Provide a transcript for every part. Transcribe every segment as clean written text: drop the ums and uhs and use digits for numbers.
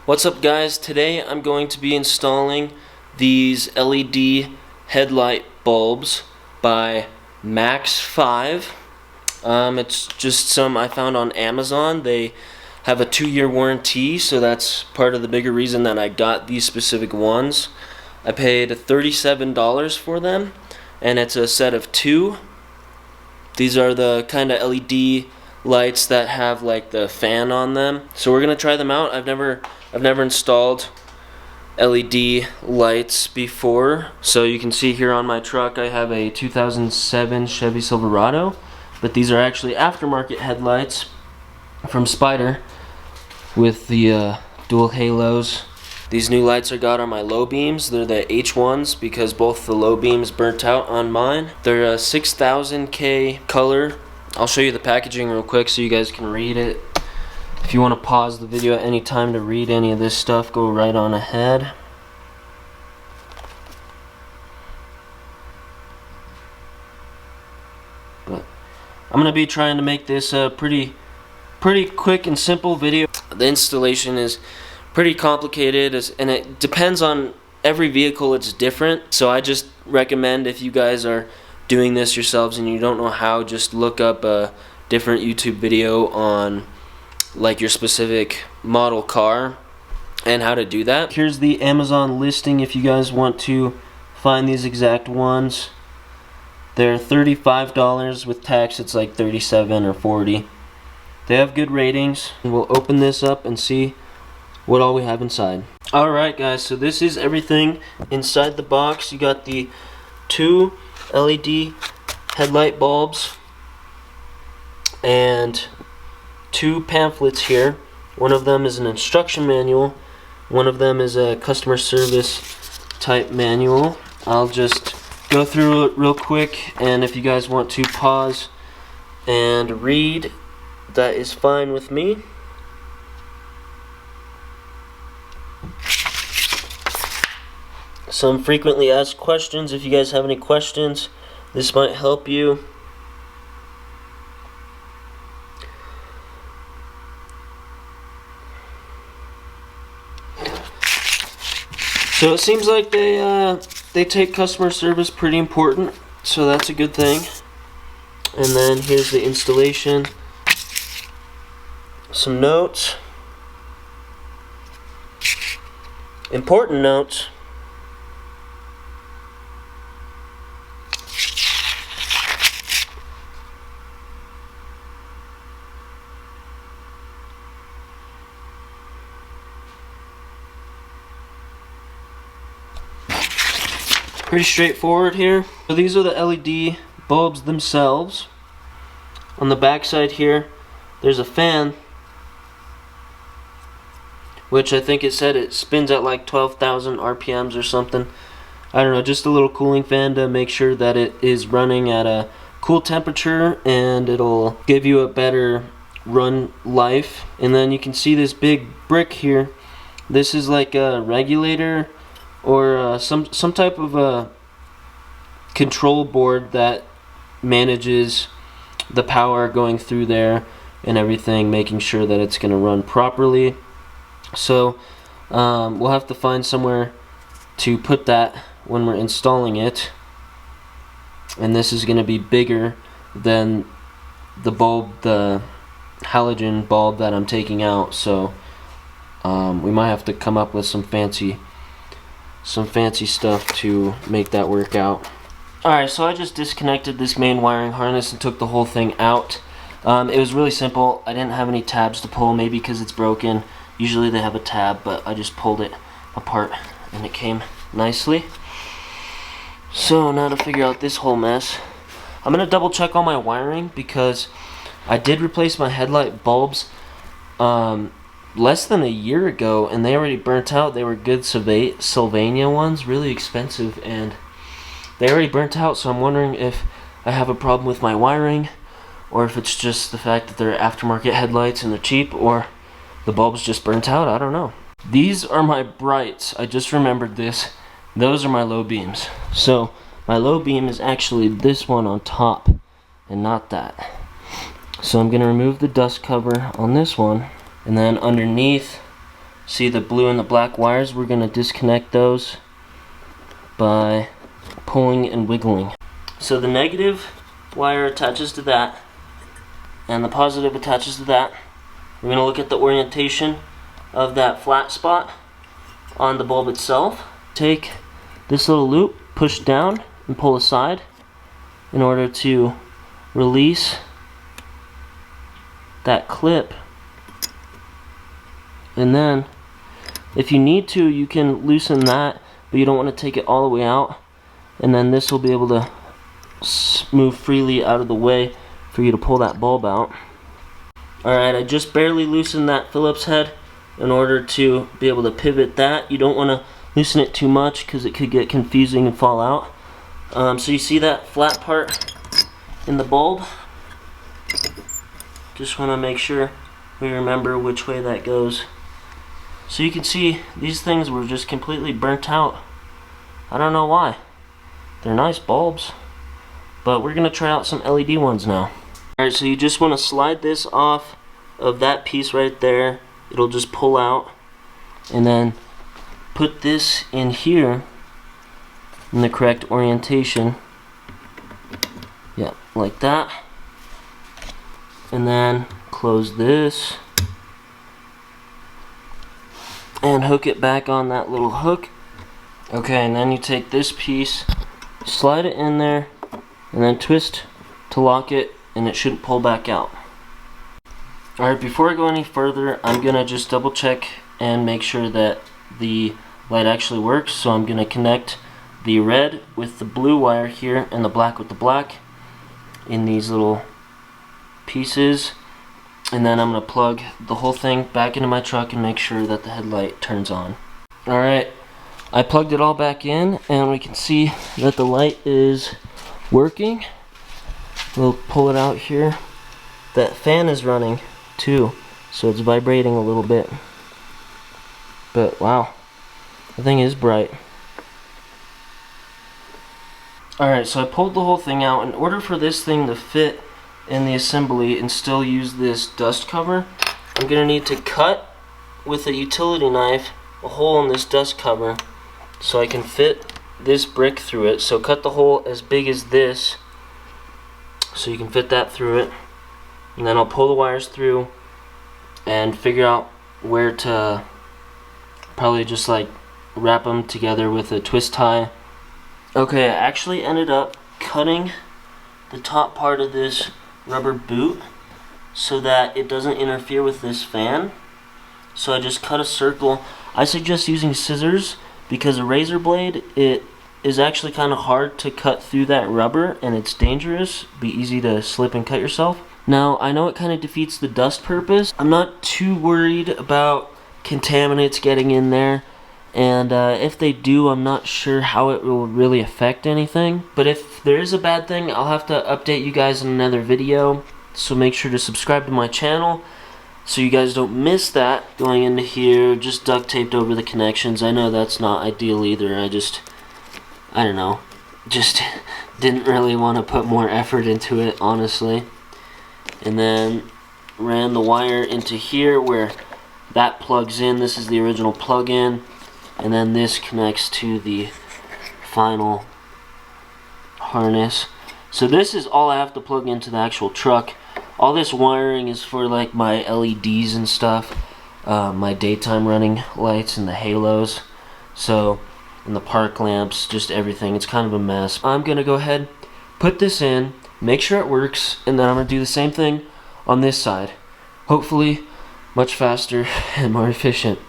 What's up, guys? Today I'm going to be installing these LED headlight bulbs by Max5. It's just some I found on Amazon. They have a 2-year warranty, so that's part of the bigger reason that I got these specific ones. I paid $37 for them, and it's a set of 2. These are the kind of LED lights that have like the fan on them. So we're gonna try them out. I've never installed LED lights before. So you can see here on my truck I have a 2007 Chevy Silverado, but these are actually aftermarket headlights from Spider with the dual halos. These new lights I got on my low beams. They're the H1s because both the low beams burnt out on mine. They're a 6000K color. I'll show you the packaging real quick so you guys can read it. If you want to pause the video at any time to read any of this stuff, go right on ahead. But I'm going to be trying to make this a pretty quick and simple video. The installation is pretty complicated, and it depends on every vehicle. It's different, so I just recommend if you guys are doing this yourselves and you don't know how, just look up a different YouTube video on like your specific model car and how to do that. Here's the Amazon listing if you guys want to find these exact ones. They're $35 with tax. It's like $37 or $40. They have good ratings, and we'll open this up and see what all we have inside. Alright guys, so this is everything inside the box. You got the 2 LED headlight bulbs and 2 pamphlets here. One of them is an instruction manual, one of them is a customer service type manual. I'll just go through it real quick, and if you guys want to pause and read, that is fine with me. Some frequently asked questions. If you guys have any questions, this might help you. So it seems like they take customer service pretty important, so that's a good thing. And then here's the installation. Some notes. Important notes. Pretty straightforward here. So these are the LED bulbs themselves. On the back side here, there's a fan, which I think it said it spins at like 12,000 RPMs or something. I don't know, just a little cooling fan to make sure that it is running at a cool temperature, and it'll give you a better run life. And then you can see this big brick here. This is like a regulator or some type of a control board that manages the power going through there and everything, making sure that it's going to run properly. So we'll have to find somewhere to put that when we're installing it, and this is going to be bigger than the bulb, the halogen bulb that I'm taking out, so we might have to come up with some fancy stuff to make that work out. Alright, so I just disconnected this main wiring harness and took the whole thing out. It was really simple. I didn't have any tabs to pull, maybe because it's broken. Usually they have a tab, but I just pulled it apart and it came nicely. So now to figure out this whole mess, I'm going to double check all my wiring because I did replace my headlight bulbs less than a year ago, and they already burnt out. They were good Sylvania ones, really expensive, and they already burnt out. So I'm wondering if I have a problem with my wiring, or if it's just the fact that they're aftermarket headlights and they're cheap, or the bulbs just burnt out. I don't know. These are my brights. I just remembered this. Those are my low beams. So my low beam is actually this one on top and not that. So I'm going to remove the dust cover on this one, and then underneath See the blue and the black wires? We're going to disconnect those by pulling and wiggling. So the negative wire attaches to that, and the positive attaches to that. We're going to look at the orientation of that flat spot on the bulb itself. Take this little loop, push down, and pull aside in order to release that clip. And then, if you need to, you can loosen that, but you don't want to take it all the way out. And then this will be able to move freely out of the way for you to pull that bulb out. Alright, I just barely loosened that Phillips head in order to be able to pivot that. You don't want to loosen it too much because it could get confusing and fall out. So you see that flat part in the bulb? Just want to make sure we remember which way that goes. So you can see these things were just completely burnt out. I don't know why. They're nice bulbs. But we're going to try out some LED ones now. Alright, so you just want to slide this off of that piece right there. It'll just pull out. And then put this in here in the correct orientation. Yeah, like that. And then close this. And hook it back on that little hook. Okay, and then you take this piece, slide it in there, and then twist to lock it, and it shouldn't pull back out. Alright, before I go any further, I'm going to just double check and make sure that the light actually works. So I'm going to connect the red with the blue wire here and the black with the black in these little pieces. And then I'm going to plug the whole thing back into my truck and make sure that the headlight turns on. Alright, I plugged it all back in and we can see that the light is working. We'll pull it out here. That fan is running too, so it's vibrating a little bit. But wow, the thing is bright. Alright, so I pulled the whole thing out. In order for this thing to fit in the assembly and still use this dust cover, I'm going to need to cut with a utility knife a hole in this dust cover so I can fit this brick through it. So cut the hole as big as this so you can fit that through it, and then I'll pull the wires through and figure out where to probably just like wrap them together with a twist tie. Okay, I actually ended up cutting the top part of this rubber boot so that it doesn't interfere with this fan. So I just cut a circle. I suggest using scissors because a razor blade, it is actually kind of hard to cut through that rubber and it's dangerous. Be easy to slip and cut yourself. Now I know it kind of defeats the dust purpose. I'm not too worried about contaminants getting in there, and if they do, I'm not sure how it will really affect anything. But if there is a bad thing, I'll have to update you guys in another video, so make sure to subscribe to my channel so you guys don't miss that. Going into here, just duct taped over the connections. I know that's not ideal either. I don't know, just didn't really want to put more effort into it, honestly. And then ran the wire into here where that plugs in. This is the original plug-in, and then this connects to the final harness. So this is all I have to plug into the actual truck. All this wiring is for like my LEDs and stuff, my daytime running lights and the halos, so, and the park lamps, just everything. It's kind of a mess. I'm gonna go ahead, put this in, make sure it works, and then I'm gonna do the same thing on this side. Hopefully much faster and more efficient.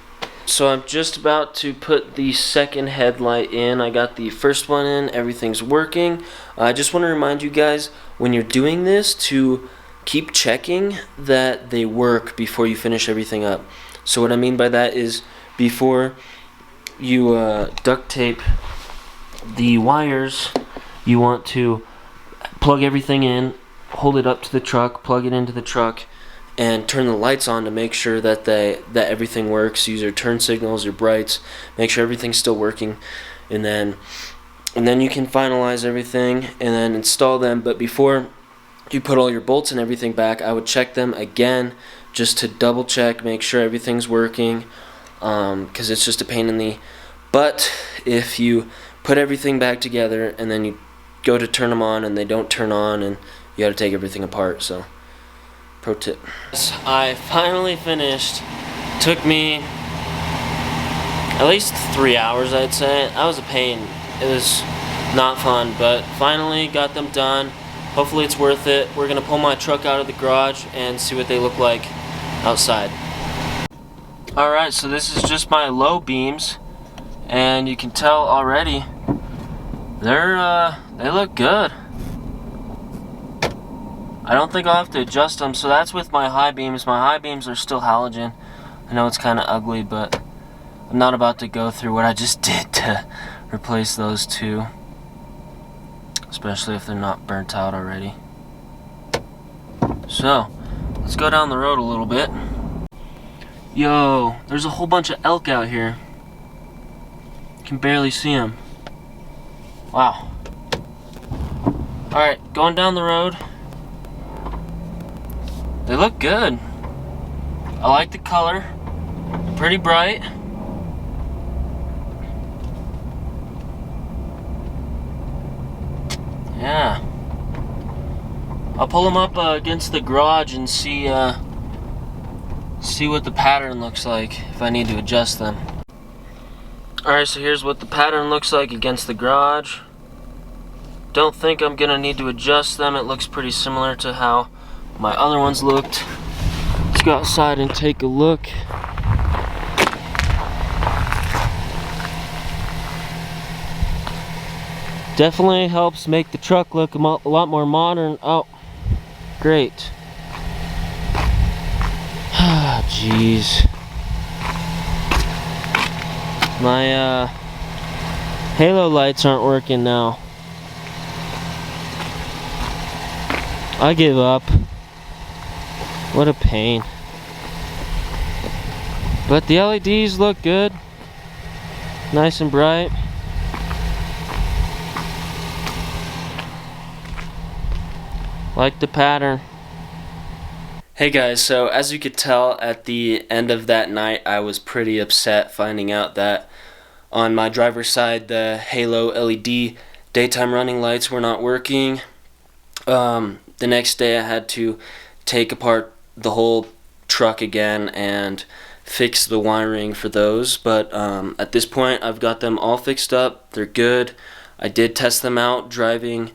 So I'm just about to put the second headlight in. I got the first one in, everything's working. I just want to remind you guys, when you're doing this, to keep checking that they work before you finish everything up. So what I mean by that is, before you duct tape the wires, you want to plug everything in, hold it up to the truck, plug it into the truck, and turn the lights on to make sure that everything works. Use your turn signals, your brights, make sure everything's still working, and then you can finalize everything and then install them. But before you put all your bolts and everything back, I would check them again just to double check, make sure everything's working. because it's just a pain in the butt if you put everything back together and then you go to turn them on and they don't turn on and you gotta take everything apart. So pro tip. I finally finished. Took me at least 3 hours, I'd say. That was a pain. It was not fun, but finally got them done. Hopefully it's worth it. We're gonna pull my truck out of the garage and see what they look like outside. Alright, so this is just my low beams, and you can tell already they look good. I don't think I'll have to adjust them. So that's with my high beams. My high beams are still halogen. I know it's kind of ugly, but I'm not about to go through what I just did to replace those two, especially if they're not burnt out already. So let's go down the road a little bit. Yo, there's a whole bunch of elk out here. Can barely see them. Wow. Alright, going down the road. They look good. I like the color. Pretty bright. Yeah. I'll pull them up against the garage and see what the pattern looks like if I need to adjust them. Alright, so here's what the pattern looks like against the garage. Don't think I'm gonna need to adjust them. It looks pretty similar to how my other ones looked. Let's go outside and take a look. Definitely helps make the truck look a lot more modern. Oh, great. Ah, jeez. My halo lights aren't working now. I give up. What a pain. But the LEDs look good. Nice and bright. Like the pattern. Hey guys, so as you could tell at the end of that night, I was pretty upset finding out that on my driver's side the halo LED daytime running lights were not working. The next day I had to take apart the whole truck again and fix the wiring for those, but at this point I've got them all fixed up. They're good. I did test them out driving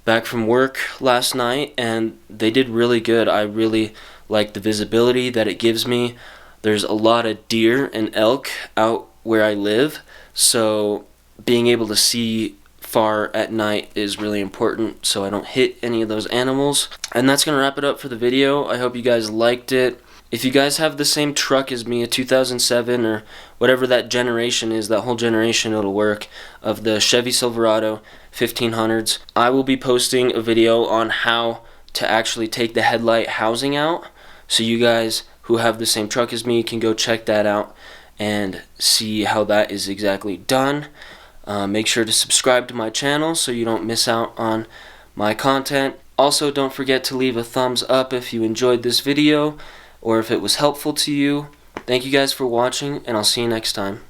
back from work last night and they did really good. I really like the visibility that it gives me. There's a lot of deer and elk out where I live, so being able to see far at night is really important so I don't hit any of those animals. And that's gonna wrap it up for the video. I hope you guys liked it. If you guys have the same truck as me, a 2007 or whatever that generation is, that whole generation, it'll work, of the Chevy Silverado 1500s, I will be posting a video on how to actually take the headlight housing out, so you guys who have the same truck as me can go check that out and see how that is exactly done. Make sure to subscribe to my channel so you don't miss out on my content. Also, don't forget to leave a thumbs up if you enjoyed this video or if it was helpful to you. Thank you guys for watching, and I'll see you next time.